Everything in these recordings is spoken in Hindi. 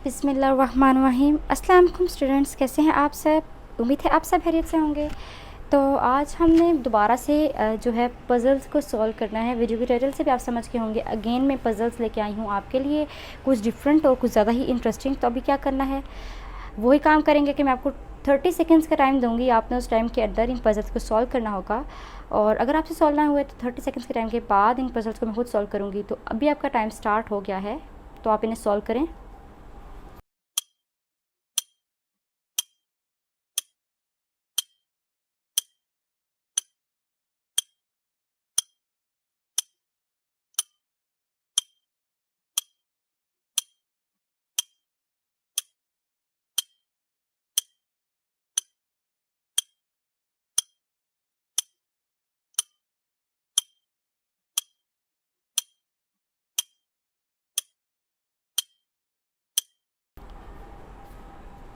बिस्मिल्लाहिर्रहमानिर्रहीम। अस्सलाम वालेकुम स्टूडेंट्स, कैसे हैं आप सब? उम्मीद है आप सब खैरियत से होंगे। तो आज हमने दोबारा से जो है पज़ल्स को सॉल्व करना है। वीडियो के टाइटल से भी आप समझ के होंगे, अगेन मैं पज़ल्स लेके आई हूँ आपके लिए, कुछ डिफरेंट और कुछ ज़्यादा ही इंटरेस्टिंग। तो अभी क्या करना है, वही काम करेंगे कि मैं आपको 30 सेकेंड्स का टाइम दूँगी, आपने उस टाइम के अंदर इन पज़ल्स को सॉल्व करना होगा। और अगर आपसे सॉल्व ना हुए तो 30 सेकेंड्स के टाइम के बाद इन पज़ल्स को मैं खुद सॉल्व करूँगी। तो अभी आपका टाइम स्टार्ट हो गया है, तो आप इन्हें सॉल्व करें।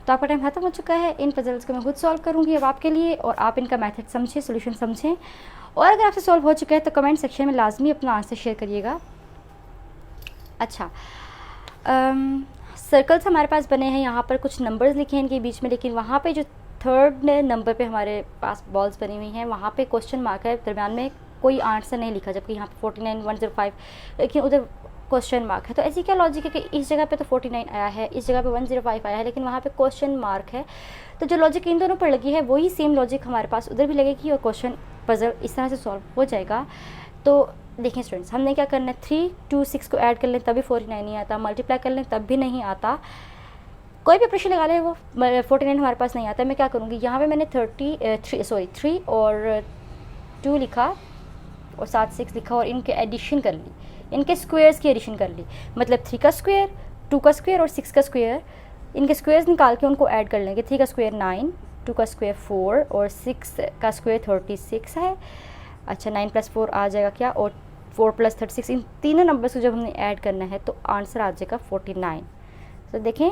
तो आपका टाइम ख़त्म हो चुका है। इन पज़ल्स को मैं खुद सॉल्व करूँगी अब आपके लिए, और आप इनका मेथड समझें, सॉल्यूशन समझें। और अगर आपसे सॉल्व हो चुका है तो कमेंट सेक्शन में लाजमी अपना आंसर शेयर करिएगा। अच्छा, सर्कल्स हमारे पास बने हैं, यहाँ पर कुछ नंबर्स लिखे हैं इनके बीच में, लेकिन वहाँ पे जो थर्ड नंबर पे हमारे पास बॉल्स बनी हुई हैं, वहाँ पे क्वेश्चन मार्क है, दरम्यान में कोई आंसर नहीं लिखा, जबकि यहाँ पे 49 105, लेकिन उधर क्वेश्चन मार्क है। तो ऐसी क्या लॉजिक है कि इस जगह पे तो 49 आया है, इस जगह पे 105 आया है, लेकिन वहाँ पे क्वेश्चन मार्क है। तो जो लॉजिक इन दोनों पर लगी है वही सेम लॉजिक हमारे पास उधर भी लगेगी, और क्वेश्चन पजल इस तरह से सॉल्व हो जाएगा। तो देखें स्टूडेंट्स, हमने क्या करना है, 3 2 6 को ऐड कर लें तभी 49 नहीं आता, मल्टीप्लाई कर लें तब भी नहीं आता, कोई भी ऑपरेशन लगा लें वो 49 हमारे पास नहीं आता। मैं क्या करूँगी, यहाँ पे मैंने 3 और 2 लिखा और साथ 6 लिखा, और इनके एडिशन कर ली, इनके स्क्वेयर्स की एडिशन कर ली। मतलब 3 का स्क्वेयर, 2 का स्क्वेयर और 6 का स्क्वेयर, इनके स्क्वेयर्स निकाल के उनको ऐड कर लेंगे। 3 का स्क्वेयर 9, 2 का स्क्वेयर 4 और 6 का स्क्वेयर 36 है। अच्छा, 9 + 4 आ जाएगा क्या, और 4 + 36, इन तीनों नंबर्स को जब हमने ऐड करना है तो आंसर आ जाएगा 49। तो देखें,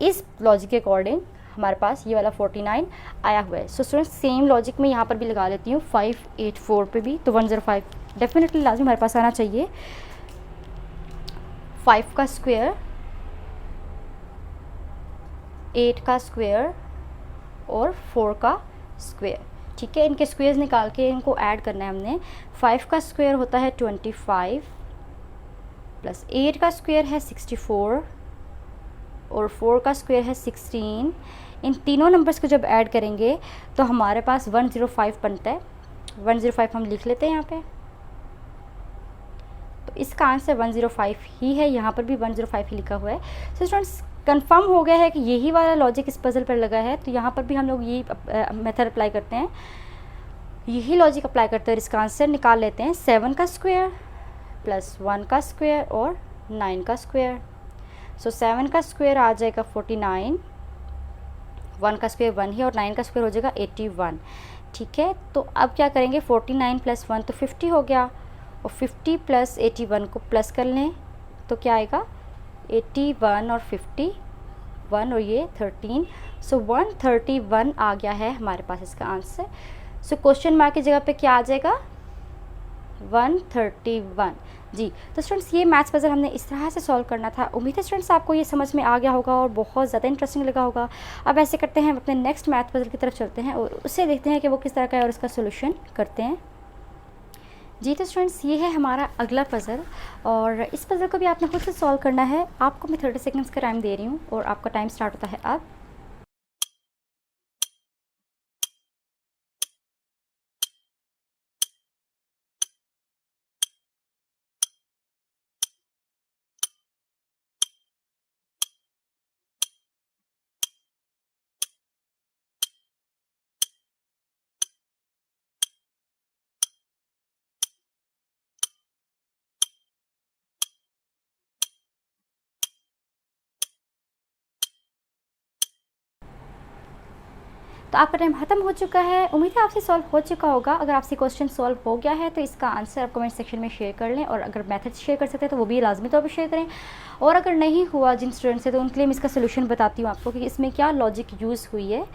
इस लॉजिक के अकॉर्डिंग हमारे पास ये वाला 49 आया हुआ है। सो स्टूडेंट्स, सेम लॉजिक में यहाँ पर भी लगा लेती हूँ 584 पे भी, तो 105 डेफिनेटली लाजमी हमारे पास आना चाहिए। 5 का स्क्वेयर, 8 का स्क्वेयर और 4 का स्क्वेयर, ठीक है। इनके स्क्वेयर्स निकाल के इनको ऐड करना है हमने। 5 का स्क्वेयर होता है 25 प्लस 8 का स्क्वेयर है 64 और 4 का स्क्वेयर है 16। इन तीनों नंबर्स को जब ऐड करेंगे तो हमारे पास 105 बनता है। 105 हम लिख लेते हैं यहाँ पे, तो इसका आंसर 105 ही है, यहाँ पर भी 105 ही लिखा हुआ है। सो स्टूडेंट्स, कंफर्म हो गया है कि यही वाला लॉजिक इस पजल पर लगा है, तो यहाँ पर भी हम लोग यही मेथड अप्लाई करते हैं, यही लॉजिक अप्लाई करते हैं, इसका आंसर निकाल लेते हैं। 7 का स्क्वायर प्लस 1 का स्क्वायर और 9 का स्क्वायर। सो 7 का स्क्वायर आ जाएगा 49, 1 का स्क्वायर 1 ही और 9 का स्क्वायर हो जाएगा 81, ठीक है। तो अब क्या करेंगे, 49 + 1 तो 50 हो गया, और 50 + 81 को प्लस कर लें तो क्या आएगा, 81 और 51 और ये 13। सो 131 आ गया है हमारे पास इसका आंसर। सो क्वेश्चन मार्क की जगह पे क्या आ जाएगा, 131 जी। तो स्टूडेंट्स, ये मैथ्स पजल हमने इस तरह से सॉल्व करना था। उम्मीद है स्टूडेंट्स आपको ये समझ में आ गया होगा और बहुत ज़्यादा इंटरेस्टिंग लगा होगा। अब ऐसे करते हैं, अपने नेक्स्ट मैथ पजल की तरफ चलते हैं और उससे देखते हैं कि वो किस तरह का है और उसका सोल्यूशन करते हैं जी। तो स्टूडेंट्स, ये है हमारा अगला पज़ल, और इस पज़ल को भी आपने खुद से सॉल्व करना है। आपको मैं 30 सेकेंड्स का टाइम दे रही हूँ और आपका टाइम स्टार्ट होता है अब। तो आपका टाइम ख़त्म हो चुका है। उम्मीद है आपसे सॉल्व हो चुका होगा। अगर आपसे क्वेश्चन सॉल्व हो गया है तो इसका आंसर आप कमेंट सेक्शन में शेयर कर लें, और अगर मेथड शेयर कर सकते हैं तो वो भी लाजमी तौर पर शेयर करें। और अगर नहीं हुआ जिन स्टूडेंट से, तो उनके लिए मैं इसका सोल्यूशन बताती हूँ आपको कि इसमें क्या लॉजिक यूज़ हुई है।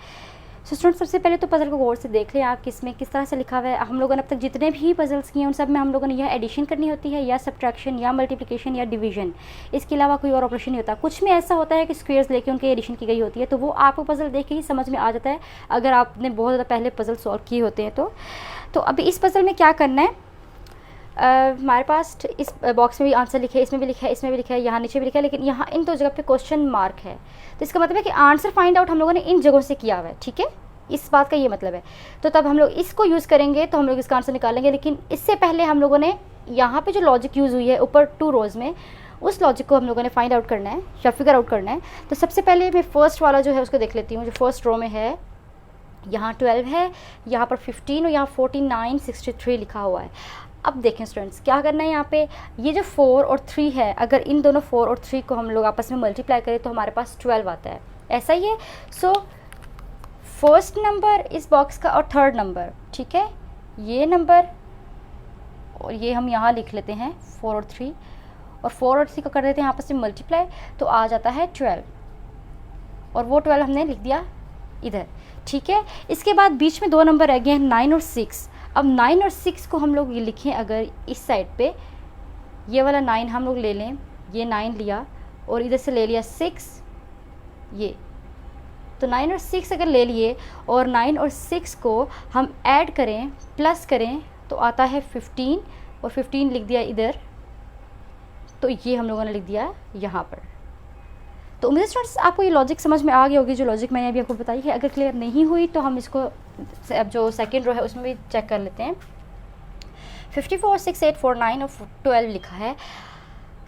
सो स्टूडेंट सबसे पहले तो पज़ल को गौर से देख लें आप किसमें किस तरह से लिखा हुआ है। हम लोगों ने अब तक जितने भी पज़ल्स किए हैं उन सब में हम लोगों ने यह एडिशन करनी होती है या सब्ट्रैक्शन या मल्टीप्लिकेशन या डिवीजन, इसके अलावा कोई और ऑपरेशन नहीं होता। कुछ में ऐसा होता है कि स्क्वेयर्स लेके उनकी एडिशन की गई होती है, तो वो आपको पज़ल देख के ही समझ में आ जाता है अगर आपने बहुत ज़्यादा पहले पज़ल सॉल्व किए होते हैं तो अभी इस पज़ल में क्या करना है, हमारे पास इस बॉक्स में भी आंसर लिखे है, इसमें भी लिखा है, इसमें भी लिखा है, यहाँ नीचे भी लिखा है, लेकिन यहाँ इन दो जगह पे क्वेश्चन मार्क है। तो इसका मतलब है कि आंसर फाइंड आउट हम लोगों ने इन जगहों से किया हुआ है, ठीक है, इस बात का ये मतलब है। तो तब हम लोग इसको यूज़ करेंगे तो हम लोग इसका आंसर निकालेंगे, लेकिन इससे पहले हम लोगों ने यहाँ पे जो लॉजिक यूज़ हुई है ऊपर 2 रोज़ में, उस लॉजिक को हम लोगों ने फाइंड आउट करना है या फिगर आउट करना है। तो सबसे पहले मैं फर्स्ट वाला जो है उसको देख लेती हूँ, जो फर्स्ट रो में है, यहाँ 12 है, यहाँ पर 15 और यहाँ 49 63 लिखा हुआ है। अब देखें स्टूडेंट्स क्या करना है, यहाँ पे ये जो 4 और 3 है, अगर इन दोनों 4 और 3 को हम लोग आपस में मल्टीप्लाई करें तो हमारे पास 12 आता है, ऐसा ही है। सो फर्स्ट नंबर इस बॉक्स का और थर्ड नंबर, ठीक है, ये नंबर और ये हम यहाँ लिख लेते हैं 4 और 3, और 4 और 3 को कर देते हैं आपस में मल्टीप्लाई, तो आ जाता है 12, और वो 12 हमने लिख दिया इधर, ठीक है। इसके बाद बीच में 2 नंबर रह गए हैं 9 और 6। अब 9 और 6 को हम लोग ये लिखें अगर इस साइड पे, ये वाला 9 हम लोग ले लें, ये 9 लिया और इधर से ले लिया 6, ये तो 9 और 6 अगर ले लिए और 9 और 6 को हम ऐड करें प्लस करें तो आता है 15, और 15 लिख दिया इधर, तो ये हम लोगों ने लिख दिया यहाँ पर। तो उम्मीद स्टूडेंट्स आपको ये लॉजिक समझ में आ गई होगी, जो लॉजिक मैंने अभी आपको बताई है। अगर क्लियर नहीं हुई तो हम इसको अब जो सेकंड रो है उसमें भी चेक कर लेते हैं। 54 6 8 4 9 और 12 लिखा है।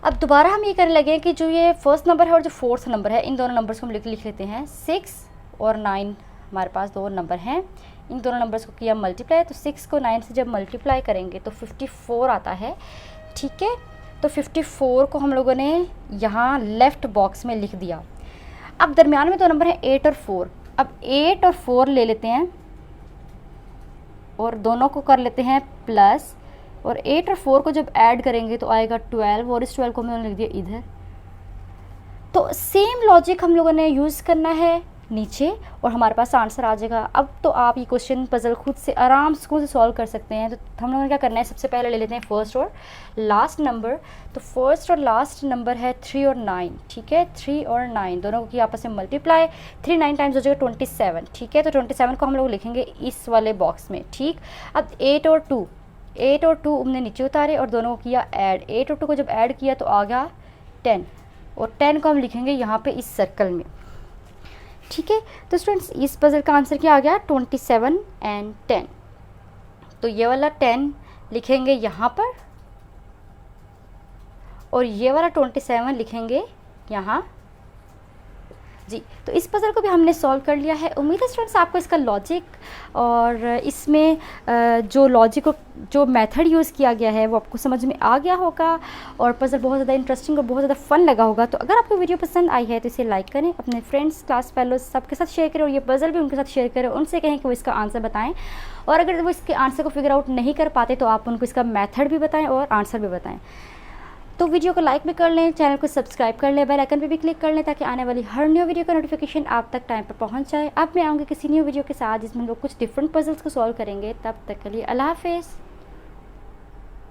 अब दोबारा हम ये करने लगे कि जो ये फर्स्ट नंबर है और जो फोर्थ नंबर है, इन दोनों नंबर्स को हम लिख लेते हैं। 6 और 9 हमारे पास 2 नंबर हैं, इन दोनों नंबर्स को किया मल्टीप्लाई, तो 6 को 9 से जब मल्टीप्लाई करेंगे तो 54 आता है, ठीक है। तो 54 को हम लोगों ने यहाँ लेफ़्ट बॉक्स में लिख दिया। अब दरमियान में 2 नंबर हैं 8 और 4। अब 8 और 4 ले लेते हैं और दोनों को कर लेते हैं प्लस, और 8 और 4 को जब ऐड करेंगे तो आएगा 12, और इस 12 को हमने लिख दिया इधर। तो सेम लॉजिक हम लोगों ने यूज़ करना है नीचे और हमारे पास आंसर आ जाएगा। अब तो आप ये क्वेश्चन पजल खुद से आराम से सॉल्व कर सकते हैं। तो हम लोगों ने क्या करना है, सबसे पहले ले लेते हैं फर्स्ट और लास्ट नंबर। तो फर्स्ट और लास्ट नंबर है 3 और 9, ठीक है। 3 और 9 दोनों को किया आपस में मल्टीप्लाई, 3 9 टाइम्स हो जाएगा 27, ठीक है। तो 27 को हम लोग लिखेंगे इस वाले बॉक्स में, ठीक। अब 8 और 2 हमने नीचे उतारे और दोनों को किया ऐड। 8 और 2 को जब ऐड किया तो आ गया 10, और 10 को हम लिखेंगे यहाँ पे इस सर्कल में, ठीक है। तो स्टूडेंट्स इस पजल का आंसर क्या आ गया, 27 एंड 10। तो ये वाला 10 लिखेंगे यहाँ पर और ये वाला 27 लिखेंगे यहाँ, जी। तो इस पजल को भी हमने सॉल्व कर लिया है। उम्मीद है स्टूडेंट्स आपको इसका लॉजिक और इसमें जो लॉजिक जो मेथड यूज़ किया गया है वो आपको समझ में आ गया होगा और पजल बहुत ज़्यादा इंटरेस्टिंग और बहुत ज़्यादा फन लगा होगा। तो अगर आपको वीडियो पसंद आई है तो इसे लाइक करें, अपने फ्रेंड्स, क्लास फेलोज सबके साथ शेयर करें और ये पजल भी उनके साथ शेयर करें, उनसे कहें कि वो इसका आंसर बताएं। और अगर वो इसके आंसर को फिगर आउट नहीं कर पाते तो आप उनको इसका मेथड भी बताएँ और आंसर भी बताएँ। तो वीडियो को लाइक भी कर लें, चैनल को सब्सक्राइब कर लें, बेल आइकन पे भी क्लिक कर लें ताकि आने वाली हर न्यू वीडियो का नोटिफिकेशन आप तक टाइम पर पहुंच जाए। अब मैं आऊँगी किसी न्यू वीडियो के साथ जिसमें हम लोग कुछ डिफरेंट पजल्स को सॉल्व करेंगे। तब तक के लिए अल्लाह हाफिज़।